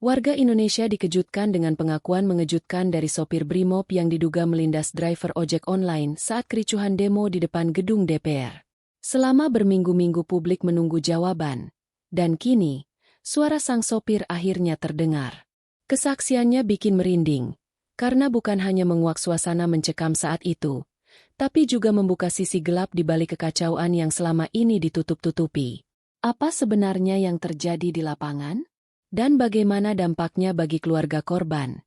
Warga Indonesia dikejutkan dengan pengakuan mengejutkan dari sopir Brimob yang diduga melindas driver ojek online saat kericuhan demo di depan gedung DPR. Selama berminggu-minggu publik menunggu jawaban, dan kini, suara sang sopir akhirnya terdengar. Kesaksiannya bikin merinding, karena bukan hanya menguak suasana mencekam saat itu, tapi juga membuka sisi gelap di balik kekacauan yang selama ini ditutup-tutupi. Apa sebenarnya yang terjadi di lapangan? Dan bagaimana dampaknya bagi keluarga korban?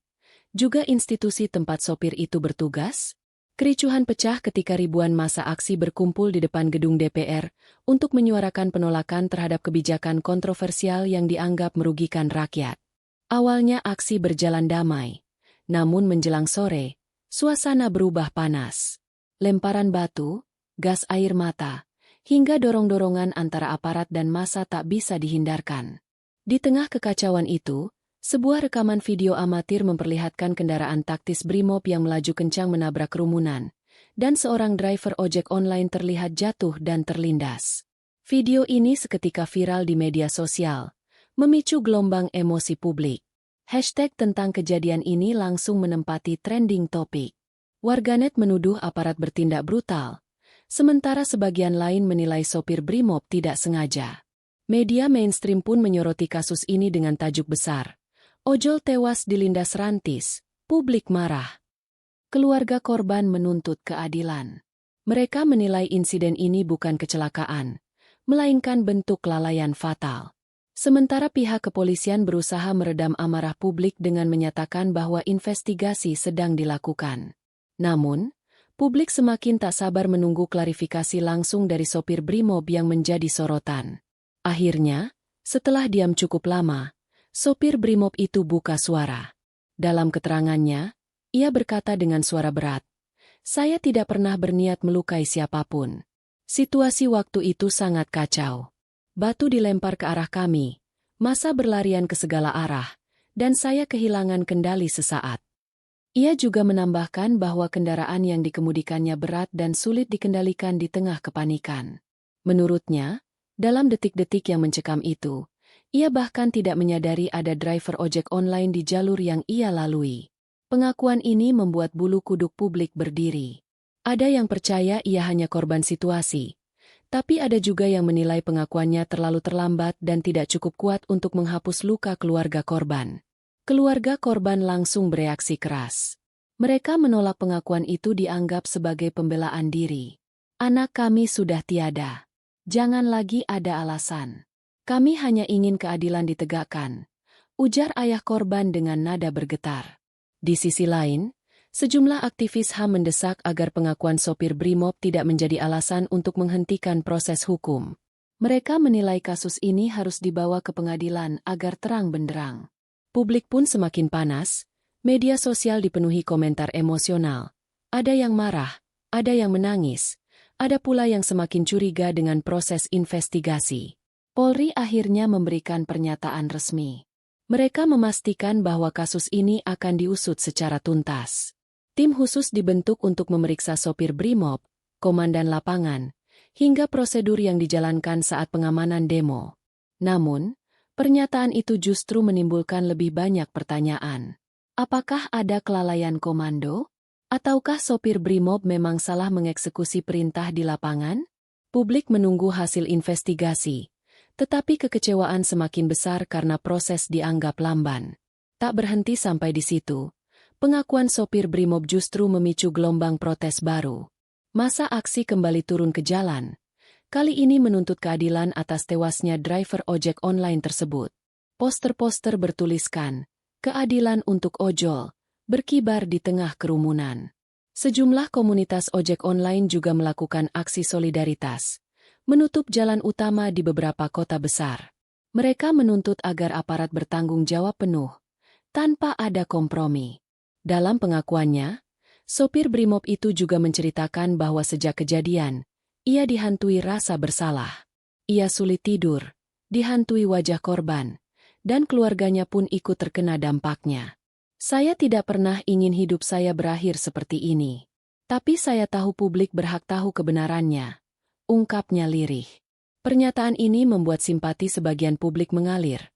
Juga institusi tempat sopir itu bertugas? Kericuhan pecah ketika ribuan massa aksi berkumpul di depan gedung DPR untuk menyuarakan penolakan terhadap kebijakan kontroversial yang dianggap merugikan rakyat. Awalnya aksi berjalan damai, namun menjelang sore, suasana berubah panas. Lemparan batu, gas air mata, hingga dorong-dorongan antara aparat dan massa tak bisa dihindarkan. Di tengah kekacauan itu, sebuah rekaman video amatir memperlihatkan kendaraan taktis Brimob yang melaju kencang menabrak kerumunan, dan seorang driver ojek online terlihat jatuh dan terlindas. Video ini seketika viral di media sosial, memicu gelombang emosi publik. Hashtag tentang kejadian ini langsung menempati trending topik. Warganet menuduh aparat bertindak brutal, sementara sebagian lain menilai sopir Brimob tidak sengaja. Media mainstream pun menyoroti kasus ini dengan tajuk besar. Ojol tewas dilindas rantis, publik marah. Keluarga korban menuntut keadilan. Mereka menilai insiden ini bukan kecelakaan, melainkan bentuk kelalaian fatal. Sementara pihak kepolisian berusaha meredam amarah publik dengan menyatakan bahwa investigasi sedang dilakukan. Namun, publik semakin tak sabar menunggu klarifikasi langsung dari sopir Brimob yang menjadi sorotan. Akhirnya, setelah diam cukup lama, sopir Brimob itu buka suara. Dalam keterangannya, ia berkata dengan suara berat, "Saya tidak pernah berniat melukai siapapun. Situasi waktu itu sangat kacau. Batu dilempar ke arah kami, massa berlarian ke segala arah, dan saya kehilangan kendali sesaat." Ia juga menambahkan bahwa kendaraan yang dikemudikannya berat dan sulit dikendalikan di tengah kepanikan. Menurutnya, dalam detik-detik yang mencekam itu, ia bahkan tidak menyadari ada driver ojek online di jalur yang ia lalui. Pengakuan ini membuat bulu kuduk publik berdiri. Ada yang percaya ia hanya korban situasi, tapi ada juga yang menilai pengakuannya terlalu terlambat dan tidak cukup kuat untuk menghapus luka keluarga korban. Keluarga korban langsung bereaksi keras. Mereka menolak pengakuan itu dianggap sebagai pembelaan diri. "Anak kami sudah tiada. Jangan lagi ada alasan. Kami hanya ingin keadilan ditegakkan," ujar ayah korban dengan nada bergetar. Di sisi lain, sejumlah aktivis HAM mendesak agar pengakuan sopir Brimob tidak menjadi alasan untuk menghentikan proses hukum. Mereka menilai kasus ini harus dibawa ke pengadilan agar terang benderang. Publik pun semakin panas, media sosial dipenuhi komentar emosional. Ada yang marah, ada yang menangis. Ada pula yang semakin curiga dengan proses investigasi. Polri akhirnya memberikan pernyataan resmi. Mereka memastikan bahwa kasus ini akan diusut secara tuntas. Tim khusus dibentuk untuk memeriksa sopir Brimob, komandan lapangan, hingga prosedur yang dijalankan saat pengamanan demo. Namun, pernyataan itu justru menimbulkan lebih banyak pertanyaan. Apakah ada kelalaian komando? Ataukah sopir Brimob memang salah mengeksekusi perintah di lapangan? Publik menunggu hasil investigasi, tetapi kekecewaan semakin besar karena proses dianggap lamban. Tak berhenti sampai di situ, pengakuan sopir Brimob justru memicu gelombang protes baru. Massa aksi kembali turun ke jalan, kali ini menuntut keadilan atas tewasnya driver ojek online tersebut. Poster-poster bertuliskan, "Keadilan untuk ojol," berkibar di tengah kerumunan. Sejumlah komunitas ojek online juga melakukan aksi solidaritas, menutup jalan utama di beberapa kota besar. Mereka menuntut agar aparat bertanggung jawab penuh, tanpa ada kompromi. Dalam pengakuannya, sopir Brimob itu juga menceritakan bahwa sejak kejadian, ia dihantui rasa bersalah. Ia sulit tidur, dihantui wajah korban, dan keluarganya pun ikut terkena dampaknya. "Saya tidak pernah ingin hidup saya berakhir seperti ini. Tapi saya tahu publik berhak tahu kebenarannya," ungkapnya lirih. Pernyataan ini membuat simpati sebagian publik mengalir.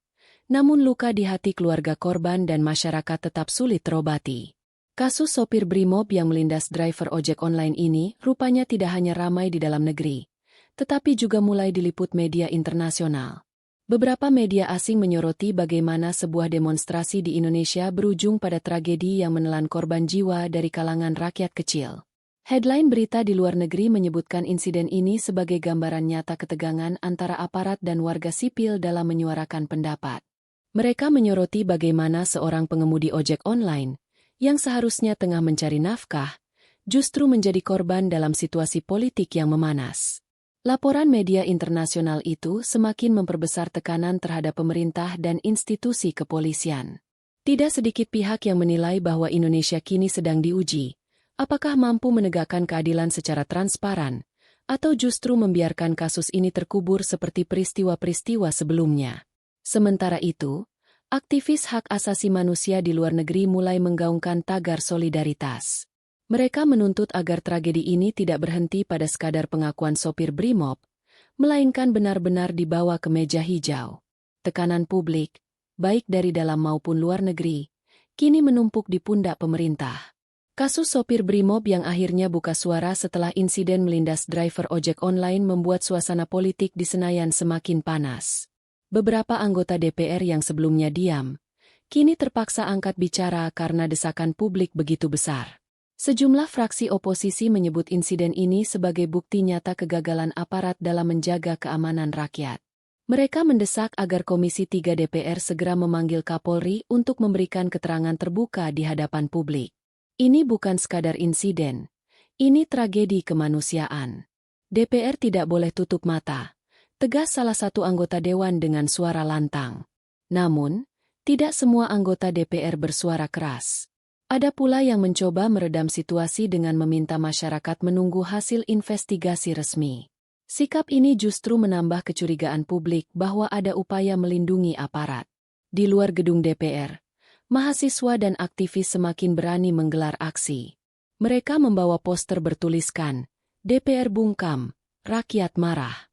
Namun luka di hati keluarga korban dan masyarakat tetap sulit terobati. Kasus sopir Brimob yang melindas driver ojek online ini rupanya tidak hanya ramai di dalam negeri, tetapi juga mulai diliput media internasional. Beberapa media asing menyoroti bagaimana sebuah demonstrasi di Indonesia berujung pada tragedi yang menelan korban jiwa dari kalangan rakyat kecil. Headline berita di luar negeri menyebutkan insiden ini sebagai gambaran nyata ketegangan antara aparat dan warga sipil dalam menyuarakan pendapat. Mereka menyoroti bagaimana seorang pengemudi ojek online, yang seharusnya tengah mencari nafkah, justru menjadi korban dalam situasi politik yang memanas. Laporan media internasional itu semakin memperbesar tekanan terhadap pemerintah dan institusi kepolisian. Tidak sedikit pihak yang menilai bahwa Indonesia kini sedang diuji, apakah mampu menegakkan keadilan secara transparan, atau justru membiarkan kasus ini terkubur seperti peristiwa-peristiwa sebelumnya. Sementara itu, aktivis hak asasi manusia di luar negeri mulai menggaungkan tagar solidaritas. Mereka menuntut agar tragedi ini tidak berhenti pada sekadar pengakuan sopir Brimob, melainkan benar-benar dibawa ke meja hijau. Tekanan publik, baik dari dalam maupun luar negeri, kini menumpuk di pundak pemerintah. Kasus sopir Brimob yang akhirnya buka suara setelah insiden melindas driver ojek online membuat suasana politik di Senayan semakin panas. Beberapa anggota DPR yang sebelumnya diam, kini terpaksa angkat bicara karena desakan publik begitu besar. Sejumlah fraksi oposisi menyebut insiden ini sebagai bukti nyata kegagalan aparat dalam menjaga keamanan rakyat. Mereka mendesak agar Komisi 3 DPR segera memanggil Kapolri untuk memberikan keterangan terbuka di hadapan publik. Ini bukan sekadar insiden, ini tragedi kemanusiaan. DPR tidak boleh tutup mata, tegas salah satu anggota dewan dengan suara lantang. Namun, tidak semua anggota DPR bersuara keras. Ada pula yang mencoba meredam situasi dengan meminta masyarakat menunggu hasil investigasi resmi. Sikap ini justru menambah kecurigaan publik bahwa ada upaya melindungi aparat. Di luar gedung DPR, mahasiswa dan aktivis semakin berani menggelar aksi. Mereka membawa poster bertuliskan, "DPR bungkam, rakyat marah."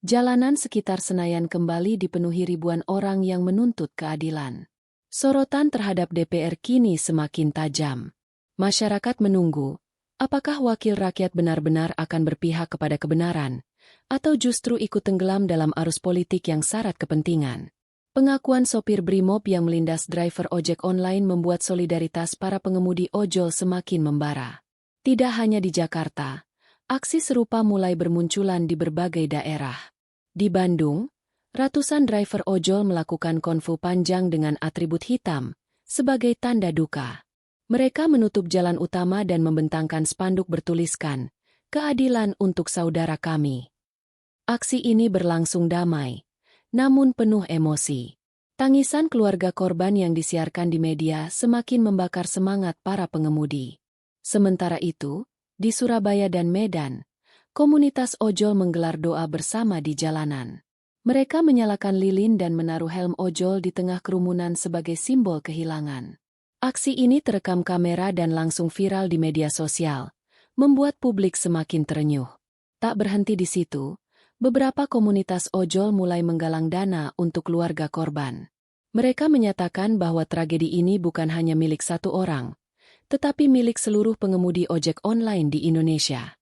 Jalanan sekitar Senayan kembali dipenuhi ribuan orang yang menuntut keadilan. Sorotan terhadap DPR kini semakin tajam. Masyarakat menunggu, apakah wakil rakyat benar-benar akan berpihak kepada kebenaran, atau justru ikut tenggelam dalam arus politik yang syarat kepentingan. Pengakuan sopir Brimob yang melindas driver ojek online membuat solidaritas para pengemudi ojol semakin membara. Tidak hanya di Jakarta, aksi serupa mulai bermunculan di berbagai daerah. Di Bandung, ratusan driver ojol melakukan konvo panjang dengan atribut hitam, sebagai tanda duka. Mereka menutup jalan utama dan membentangkan spanduk bertuliskan, "Keadilan untuk saudara kami." Aksi ini berlangsung damai, namun penuh emosi. Tangisan keluarga korban yang disiarkan di media semakin membakar semangat para pengemudi. Sementara itu, di Surabaya dan Medan, komunitas ojol menggelar doa bersama di jalanan. Mereka menyalakan lilin dan menaruh helm ojol di tengah kerumunan sebagai simbol kehilangan. Aksi ini terekam kamera dan langsung viral di media sosial, membuat publik semakin terenyuh. Tak berhenti di situ, beberapa komunitas ojol mulai menggalang dana untuk keluarga korban. Mereka menyatakan bahwa tragedi ini bukan hanya milik satu orang, tetapi milik seluruh pengemudi ojek online di Indonesia.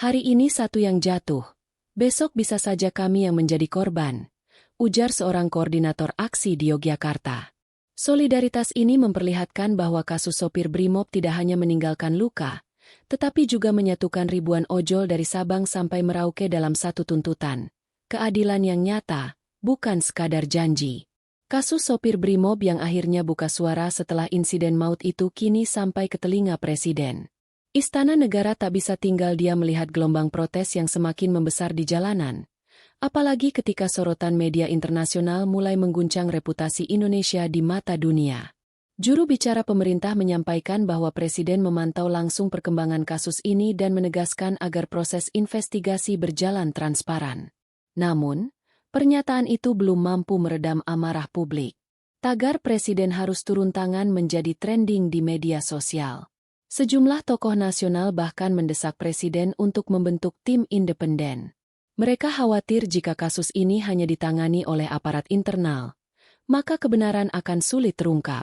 Hari ini satu yang jatuh, besok bisa saja kami yang menjadi korban, ujar seorang koordinator aksi di Yogyakarta. Solidaritas ini memperlihatkan bahwa kasus sopir Brimob tidak hanya meninggalkan luka, tetapi juga menyatukan ribuan ojol dari Sabang sampai Merauke dalam satu tuntutan. Keadilan yang nyata, bukan sekadar janji. Kasus sopir Brimob yang akhirnya buka suara setelah insiden maut itu kini sampai ke telinga Presiden. Istana Negara tak bisa tinggal diam melihat gelombang protes yang semakin membesar di jalanan, apalagi ketika sorotan media internasional mulai mengguncang reputasi Indonesia di mata dunia. Juru bicara pemerintah menyampaikan bahwa Presiden memantau langsung perkembangan kasus ini dan menegaskan agar proses investigasi berjalan transparan. Namun, pernyataan itu belum mampu meredam amarah publik. Tagar Presiden harus turun tangan menjadi trending di media sosial. Sejumlah tokoh nasional bahkan mendesak Presiden untuk membentuk tim independen. Mereka khawatir jika kasus ini hanya ditangani oleh aparat internal, maka kebenaran akan sulit terungkap.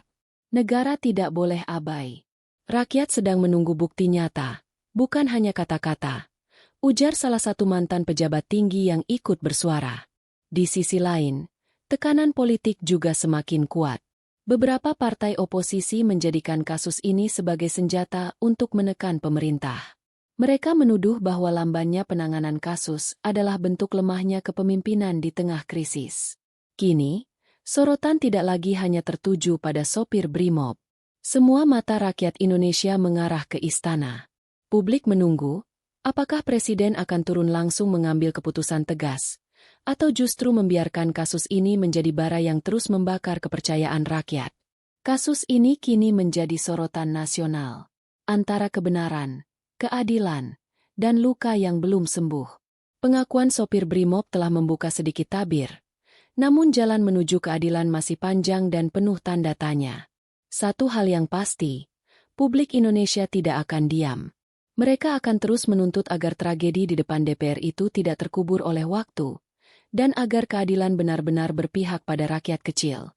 Negara tidak boleh abai. Rakyat sedang menunggu bukti nyata, bukan hanya kata-kata, ujar salah satu mantan pejabat tinggi yang ikut bersuara. Di sisi lain, tekanan politik juga semakin kuat. Beberapa partai oposisi menjadikan kasus ini sebagai senjata untuk menekan pemerintah. Mereka menuduh bahwa lambannya penanganan kasus adalah bentuk lemahnya kepemimpinan di tengah krisis. Kini, sorotan tidak lagi hanya tertuju pada sopir Brimob. Semua mata rakyat Indonesia mengarah ke istana. Publik menunggu, apakah Presiden akan turun langsung mengambil keputusan tegas, atau justru membiarkan kasus ini menjadi bara yang terus membakar kepercayaan rakyat. Kasus ini kini menjadi sorotan nasional. Antara kebenaran, keadilan, dan luka yang belum sembuh. Pengakuan sopir Brimob telah membuka sedikit tabir. Namun jalan menuju keadilan masih panjang dan penuh tanda tanya. Satu hal yang pasti, publik Indonesia tidak akan diam. Mereka akan terus menuntut agar tragedi di depan DPR itu tidak terkubur oleh waktu, dan agar keadilan benar-benar berpihak pada rakyat kecil.